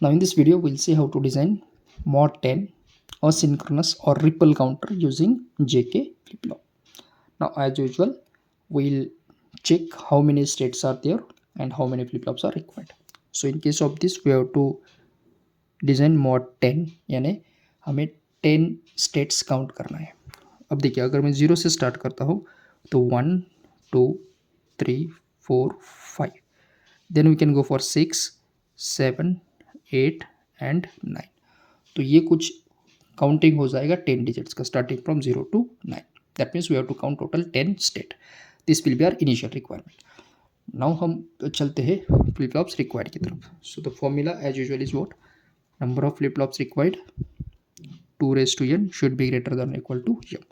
Now in this video we'll see how to design mod 10 asynchronous or ripple counter using JK flip-flop. Now as usual we'll check how many states are there and how many flip-flops are required. So in case of this we have to design mod 10 यानी हमें 10 states count करना है. अब देखिए अगर मैं 0 से start करता हूँ तो 1 2 3 4 5, then we can go for 6 7 8 and 9. तो ये कुछ काउंटिंग हो जाएगा 10 डिजिट्स का starting from 0 to 9. That means we have to count total 10 state. This will be our initial requirement. Now हम चलते हैं फ्लिप फ्लॉप्स रिक्वायर्ड की तरफ. So the formula as usual is what, number of flip flops required 2 raised to n should be greater than or equal to m.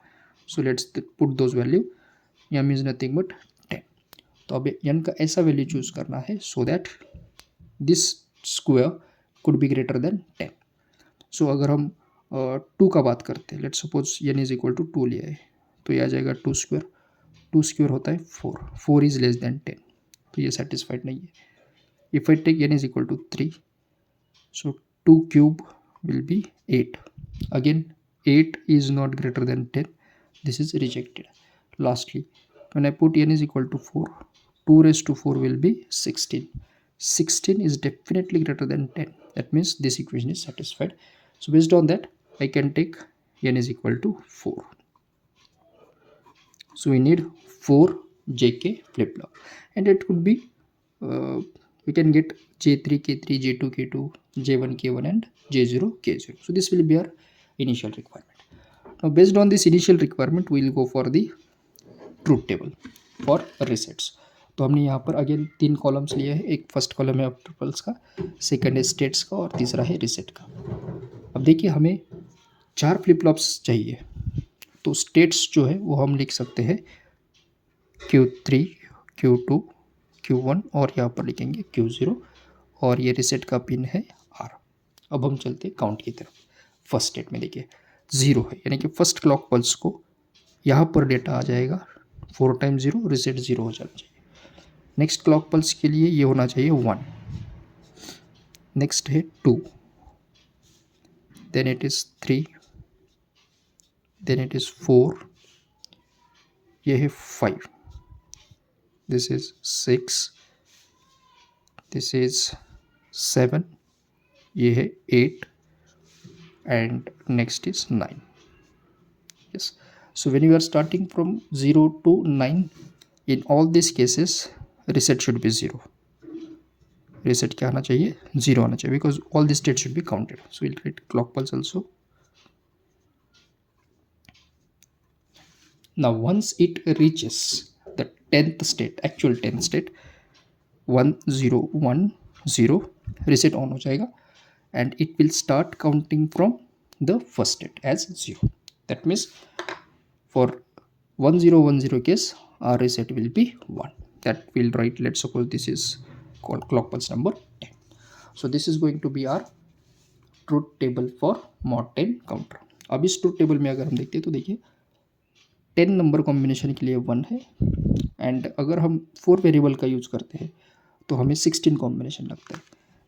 So let's put those value. m is nothing but 10. तो अब n का ऐसा value choose करना है so that this square could be greater than 10. So अगर हम 2 का बात करते हैं, let's suppose n is equal to 2 लिया है तो ये आ जाएगा 2 स्क्वायर. 2 स्क्वायर होता है 4. 4 is less than 10, तो ये satisfied नहीं है. If I take n is equal to 3, so 2 cube will be 8. Again 8 is not greater than 10. This is rejected. Lastly, when I put n is equal to 4, 2 raised to 4 will be 16. 16 is definitely greater than 10. That means this equation is satisfied. So based on that I can take n is equal to 4. So we need 4 JK flip-flop and it could be we can get J3 K3 J2 K2 J1 K1 and J0 K0. So this will be our initial requirement. Now based on this initial requirement we will go for the truth table for resets. तो हमने यहाँ पर again 3 columns लिए हैं. एक first column है triples का, second है स्टेट्स का और तीसरा है रिसेट का. अब देखिए हमें 4 फ्लिप फ्लॉप्स चाहिए. तो स्टेट्स जो है वो हम लिख सकते हैं Q3 Q2 Q1 और यहाँ पर लिखेंगे Q0 और ये रिसेट का पिन है R. अब हम चलते हैं काउंट की तरफ. फर्स्ट स्टेट में देखिए 0 है यानी कि फर्स्ट क्लॉक पल्स को यहाँ पर डेटा आ जाएगा 4 टाइम्स 0, रिसेट 0 हो जाना चाहिए. नेक्स्ट क्लॉक पल्स के लिए ये होना चाहिए 1. नेक्स्ट है 2, then it is 3, then it is 4, ये है 5, दिस इज 6, दिस इज 7, ये है 8 and next is 9. Yes, so when you are starting from 0 to 9, in all these cases reset should be 0. reset क्या आना चाहिए, 0 आना चाहिए, because all the states should be counted. So we'll write clock pulse also. Now once it reaches the 10th state, actual 10th state, 1 0 1 0, reset on हो जाएगा and it will start counting from the first state as 0. That means for 1010 case our reset will be 1. That will write, let's suppose this is called clock pulse number 10. So this is going to be our truth table for mod 10 counter. अब इस truth table में अगर हम देखते हैं तो देखिए 10 number combination के लिए 1 है एंड अगर हम 4 वेरिएबल का यूज़ करते हैं तो हमें 16 कॉम्बिनेशन लगता है.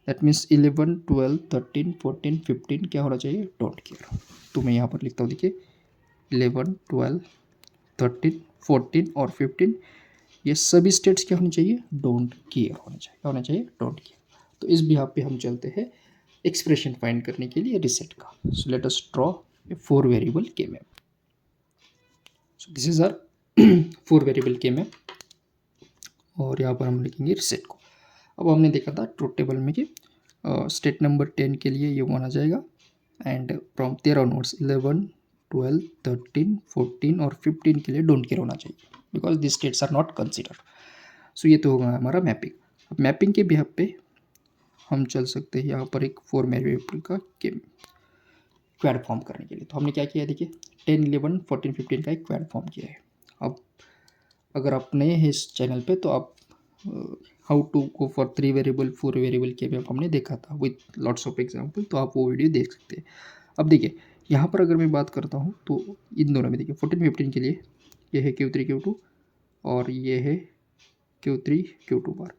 दैट मीन्स 11 12 13 14 15 क्या होना चाहिए, डोंट केयर. तो मैं यहाँ पर लिखता हूँ देखिए 11 12 13 14 और 15 ये सभी स्टेट्स क्या होनी चाहिए, डोंट केयर होना चाहिए. क्या होना चाहिए, डोंट केयर. तो इस बिहाफ पे हम चलते हैं एक्सप्रेशन फाइंड करने के लिए रिसेट का. So let us draw a 4 variable के map. So this is our 4 variable के मैप और यहाँ पर हम लिखेंगे रिसेट को. अब हमने देखा था ट्रूथ टेबल में कि स्टेट नंबर 10 के लिए ये 1 आ जाएगा एंड फ्रॉम 13 ऑनवर्ड्स 11 12 13 14 और 15 के लिए डोंट केयर होना चाहिए because this states are not consider. So ये तो होगा हमारा मैपिंग. अब मैपिंग के बिहाफ पे हम चल सकते हैं यहाँ पर एक 4 वेरिएबल का क्वेड फॉर्म करने के लिए. तो हमने क्या किया देखिए 10 11 14 15 का एक क्वेड फॉर्म किया है. अब अगर आप नए हैं इस चैनल पे तो आप how to go for 3 variable 4 variable के मैप हमने देखा था विथ लॉट्स ऑफ एग्जांपल, तो आप वो वीडियो देख सकते हैं. अब देखिए यहाँ पर अगर मैं बात करता हूँ तो इन दोनों में देखिए 14 15 के लिए ये है Q3 Q2 और ये है Q3 Q2 बार.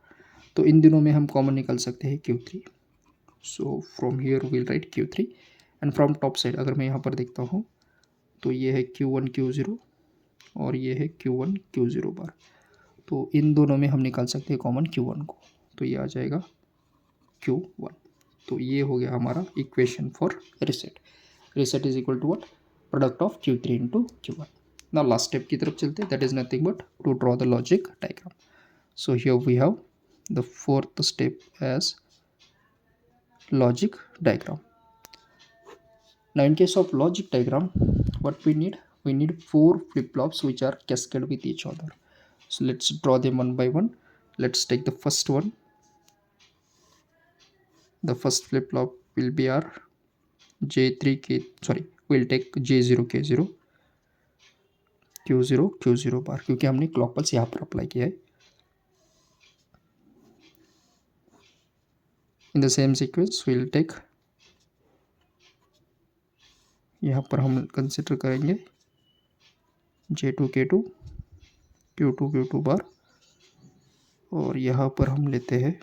तो इन दिनों में हम कॉमन निकाल सकते हैं Q3 so from here will write Q3 and from top side अगर मैं यहाँ पर देखता हूँ तो ये है Q1 Q0 और ये है Q1 Q0 बार। तो इन दोनों में हम निकाल सकते हैं कॉमन Q1 को, तो ये आ जाएगा Q1। तो ये हो गया हमारा equation for reset. Reset is equal to what, product of Q3 into Q1। Now last step की तरफ चलते हैं, that is nothing but to draw the logic diagram. So here we have the fourth step as logic diagram. Now in case of logic diagram, what we need 4 flip-flops which are cascaded with each other. So let's draw them one by one. Let's take the first one. The first flip-flop will be our J3K, sorry, we'll take J0 K0 Q0 Q0 बार, क्योंकि हमने clock pulse यहाँ पर apply किया है। In the same sequence we'll take, यहाँ पर हम consider करेंगे J2 K2 Q2 Q2 बार, और यहाँ पर हम लेते हैं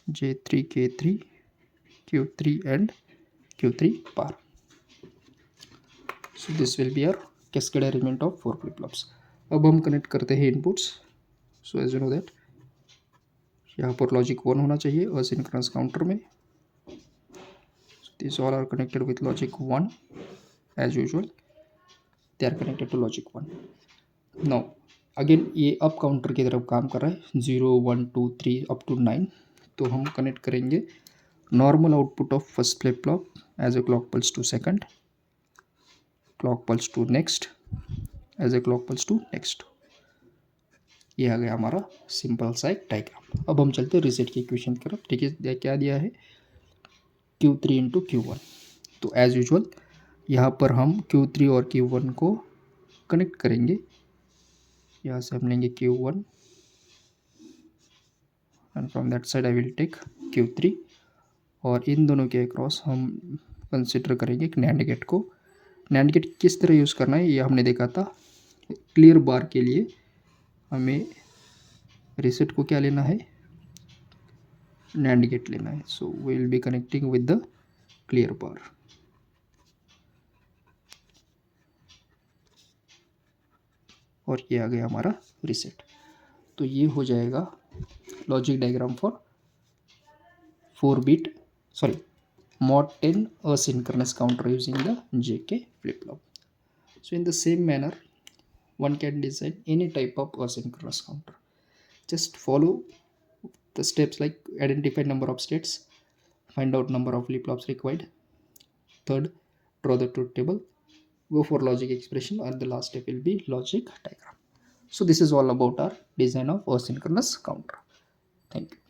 J3 K3 Q3 and Q3 bar. So this will be our cascade arrangement of 4 flip flops. अब हम कनेक्ट करते हैं inputs. So as you know that यहाँ पर लॉजिक 1 होना चाहिए असिंक्रोनस काउंटर में। These all are connected with logic 1 as usual. They are connected to logic 1. Now again ये अप काउंटर की तरफ काम कर रहा है 0 1 2 3 अप टू 9। तो हम कनेक्ट करेंगे normal output of first flip flop as a clock pulse to second, clock pulse to next, as a clock pulse to next. ये आ गया हमारा सिंपल सा एक डायग्राम। अब हम चलते हैं रिसेट की इक्वेशन की तरफ। ठीक है, क्या दिया है Q3 इंटू Q1। तो एज यूजुअल यहाँ पर हम Q3 और Q1 को कनेक्ट करेंगे। यहाँ से हम लेंगे Q1 and from that side I will take Q3, और इन दोनों के अक्रॉस हम कंसिडर करेंगे एक नैंड गेट को। नैंड गेट किस तरह यूज़ करना है ये हमने देखा था। क्लियर बार के लिए हमें रिसेट को क्या लेना है, नैंड गेट लेना है। So we will be connecting with the clear bar. और ये आ गया हमारा रिसेट। तो ये हो जाएगा logic diagram for 4-bit mod 10 asynchronous counter using the JK flip-flop. So in the same manner, one can design any type of asynchronous counter. Just follow the steps like identify number of states, find out number of flip-flops required. Third, draw the truth table, go for logic expression, and the last step will be logic diagram. So this is all about our design of asynchronous counter. Thank you.